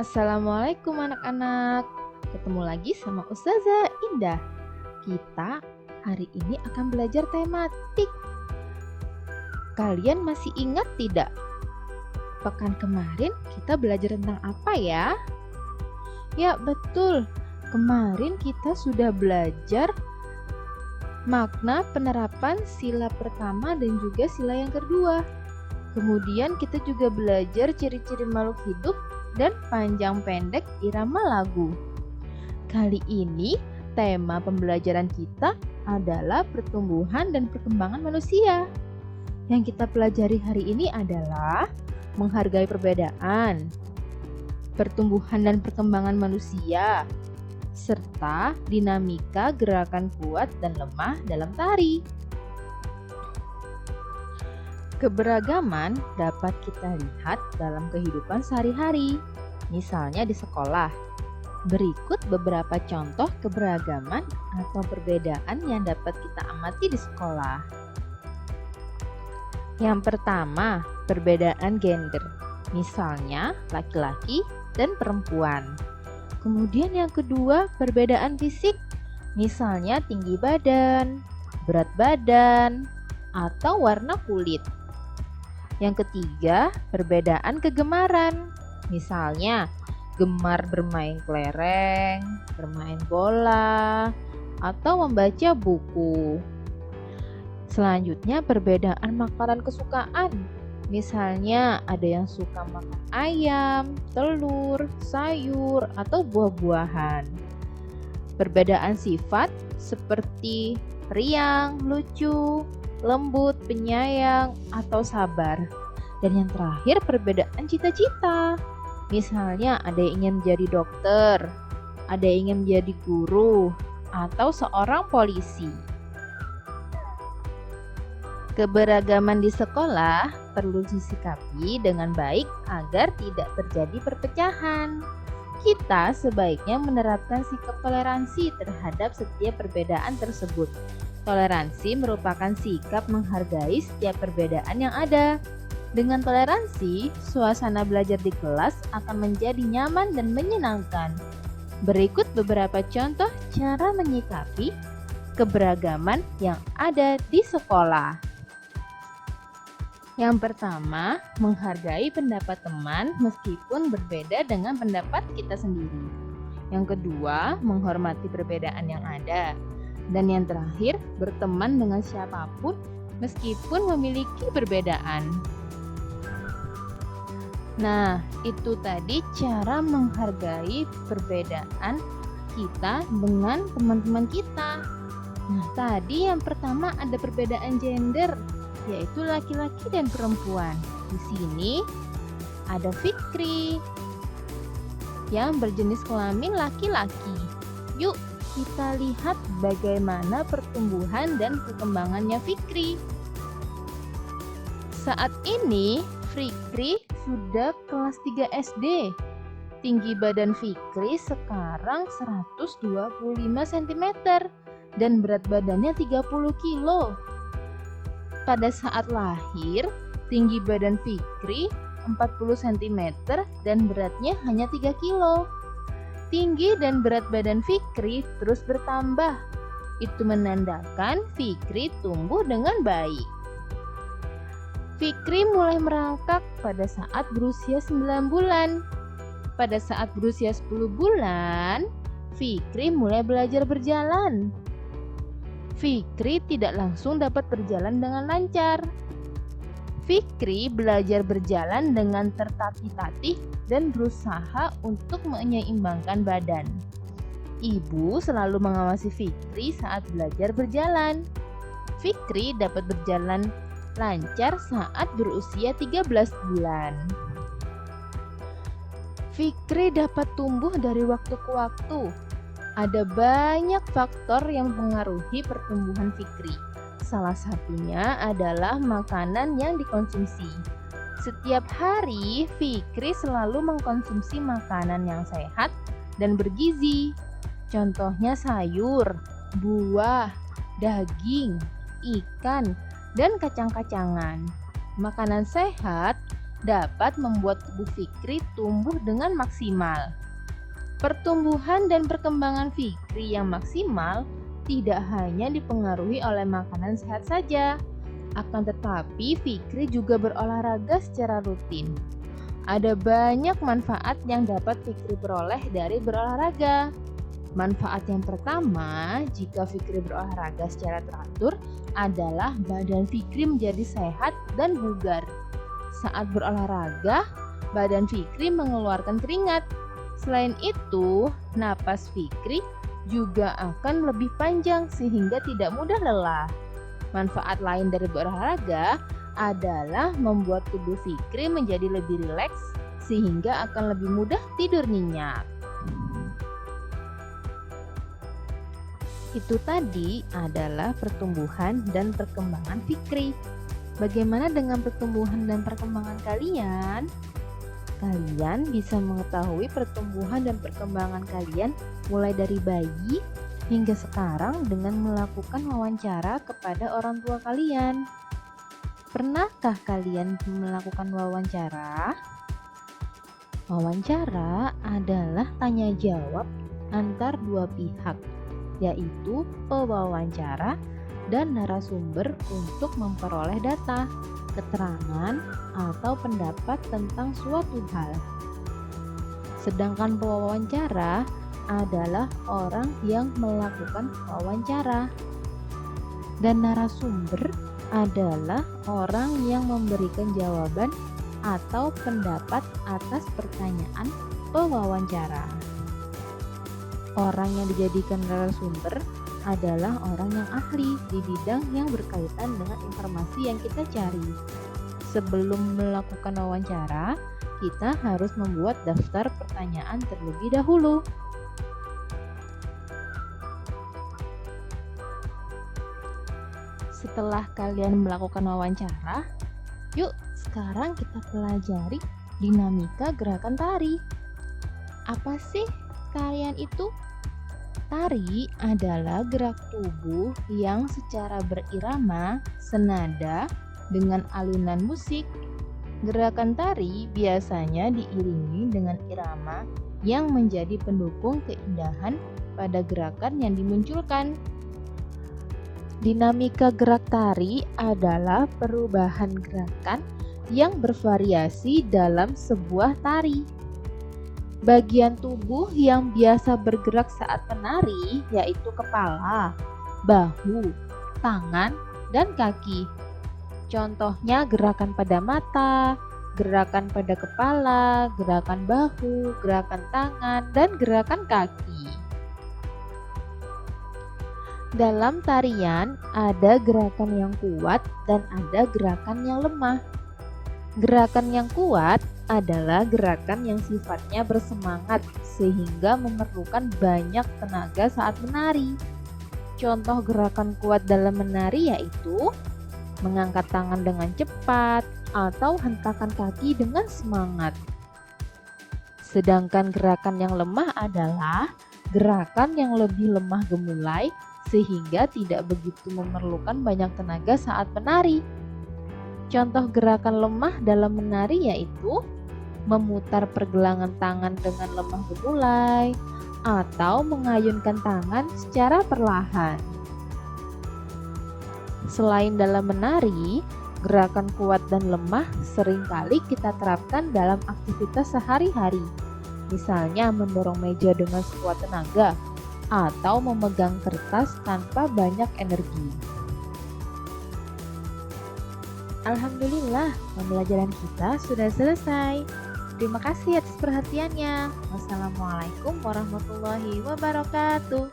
Assalamualaikum anak-anak. Ketemu lagi sama Ustazah Indah. Kita hari ini akan belajar tematik. Kalian masih ingat tidak? Pekan kemarin kita belajar tentang apa ya? Ya, betul. Kemarin kita sudah belajar makna penerapan sila pertama dan juga sila yang kedua. Kemudian kita juga belajar ciri-ciri makhluk hidup dan panjang pendek irama lagu. Kali ini tema pembelajaran kita adalah pertumbuhan dan perkembangan manusia. Yang kita pelajari hari ini adalah menghargai perbedaan, pertumbuhan dan perkembangan manusia, serta dinamika gerakan kuat dan lemah dalam tari. Keberagaman dapat kita lihat dalam kehidupan sehari-hari, misalnya di sekolah. Berikut beberapa contoh keberagaman atau perbedaan yang dapat kita amati di sekolah. Yang pertama, perbedaan gender, misalnya laki-laki dan perempuan. Kemudian yang kedua, perbedaan fisik, misalnya tinggi badan, berat badan, atau warna kulit. Yang ketiga, perbedaan kegemaran. Misalnya, gemar bermain kelereng, bermain bola, atau membaca buku. Selanjutnya, perbedaan makanan kesukaan. Misalnya, ada yang suka makan ayam, telur, sayur, atau buah-buahan. Perbedaan sifat seperti riang, lucu, lembut, penyayang, atau sabar. Dan yang terakhir, perbedaan cita-cita. Misalnya ada yang ingin menjadi dokter, ada yang ingin menjadi guru, atau seorang polisi. Keberagaman di sekolah perlu disikapi dengan baik agar tidak terjadi perpecahan. Kita sebaiknya menerapkan sikap toleransi terhadap setiap perbedaan tersebut. Toleransi merupakan sikap menghargai setiap perbedaan yang ada. Dengan toleransi, suasana belajar di kelas akan menjadi nyaman dan menyenangkan. Berikut beberapa contoh cara menyikapi keberagaman yang ada di sekolah. Yang pertama, menghargai pendapat teman meskipun berbeda dengan pendapat kita sendiri. Yang kedua, menghormati perbedaan yang ada. Dan yang terakhir, berteman dengan siapapun meskipun memiliki perbedaan. Nah, itu tadi cara menghargai perbedaan kita dengan teman-teman kita. Nah, tadi yang pertama ada perbedaan gender, yaitu laki-laki dan perempuan. Di sini ada Fikri yang berjenis kelamin laki-laki. Yuk, kita lihat bagaimana pertumbuhan dan perkembangannya Fikri. Saat ini Fikri sudah kelas 3 SD. Tinggi badan Fikri sekarang 125 cm dan berat badannya 30 kilo. Pada saat lahir, tinggi badan Fikri 40 cm dan beratnya hanya 3 kilo. Tinggi dan berat badan Fikri terus bertambah. Itu menandakan Fikri tumbuh dengan baik. Fikri mulai merangkak pada saat berusia 9 bulan. Pada saat berusia 10 bulan, Fikri mulai belajar berjalan. Fikri tidak langsung dapat berjalan dengan lancar. Fikri belajar berjalan dengan tertatih-tatih dan berusaha untuk menyeimbangkan badan. Ibu selalu mengawasi Fikri saat belajar berjalan. Fikri dapat berjalan lancar saat berusia 13 bulan. Fikri dapat tumbuh dari waktu ke waktu. Ada banyak faktor yang mempengaruhi pertumbuhan Fikri. Salah satunya adalah makanan yang dikonsumsi. Setiap hari, Fikri selalu mengkonsumsi makanan yang sehat dan bergizi. Contohnya sayur, buah, daging, ikan, dan kacang-kacangan. Makanan sehat dapat membuat tubuh Fikri tumbuh dengan maksimal. Pertumbuhan dan perkembangan Fikri yang maksimal tidak hanya dipengaruhi oleh makanan sehat saja, akan tetapi Fikri juga berolahraga secara rutin. Ada banyak manfaat yang dapat Fikri peroleh dari berolahraga. Manfaat yang pertama, jika Fikri berolahraga secara teratur, adalah badan Fikri menjadi sehat dan bugar. Saat berolahraga, badan Fikri mengeluarkan keringat. Selain itu, napas Fikri juga akan lebih panjang sehingga tidak mudah lelah. Manfaat lain dari berolahraga adalah membuat tubuh Fikri menjadi lebih rileks sehingga akan lebih mudah tidur nyenyak. Itu tadi adalah pertumbuhan dan perkembangan Fikri. Bagaimana dengan pertumbuhan dan perkembangan kalian? Kalian bisa mengetahui pertumbuhan dan perkembangan kalian mulai dari bayi hingga sekarang dengan melakukan wawancara kepada orang tua kalian. Pernahkah kalian melakukan wawancara? Wawancara adalah tanya jawab antar dua pihak, yaitu pewawancara dan narasumber untuk memperoleh data, keterangan, atau pendapat tentang suatu hal. Sedangkan pewawancara adalah orang yang melakukan wawancara. Dan narasumber adalah orang yang memberikan jawaban atau pendapat atas pertanyaan pewawancara. Orang yang dijadikan narasumber adalah orang yang ahli di bidang yang berkaitan dengan informasi yang kita cari. Sebelum melakukan wawancara, kita harus membuat daftar pertanyaan terlebih dahulu. Setelah kalian melakukan wawancara, yuk sekarang kita pelajari dinamika gerakan tari. Apa sih tarian itu? Tari adalah gerak tubuh yang secara berirama, senada dengan alunan musik. Gerakan tari biasanya diiringi dengan irama yang menjadi pendukung keindahan pada gerakan yang dimunculkan. Dinamika gerak tari adalah perubahan gerakan yang bervariasi dalam sebuah tari. Bagian tubuh yang biasa bergerak saat menari yaitu kepala, bahu, tangan, dan kaki. Contohnya gerakan pada mata, gerakan pada kepala, gerakan bahu, gerakan tangan, dan gerakan kaki. Dalam tarian ada gerakan yang kuat dan ada gerakan yang lemah. Gerakan yang kuat adalah gerakan yang sifatnya bersemangat sehingga memerlukan banyak tenaga saat menari. Contoh gerakan kuat dalam menari yaitu mengangkat tangan dengan cepat atau hentakan kaki dengan semangat. Sedangkan gerakan yang lemah adalah gerakan yang lebih lemah gemulai sehingga tidak begitu memerlukan banyak tenaga saat menari. Contoh gerakan lemah dalam menari yaitu memutar pergelangan tangan dengan lemah gemulai atau mengayunkan tangan secara perlahan. Selain dalam menari, gerakan kuat dan lemah seringkali kita terapkan dalam aktivitas sehari-hari. Misalnya mendorong meja dengan sekuat tenaga atau memegang kertas tanpa banyak energi. Alhamdulillah, pembelajaran kita sudah selesai. Terima kasih atas perhatiannya. Wassalamualaikum warahmatullahi wabarakatuh.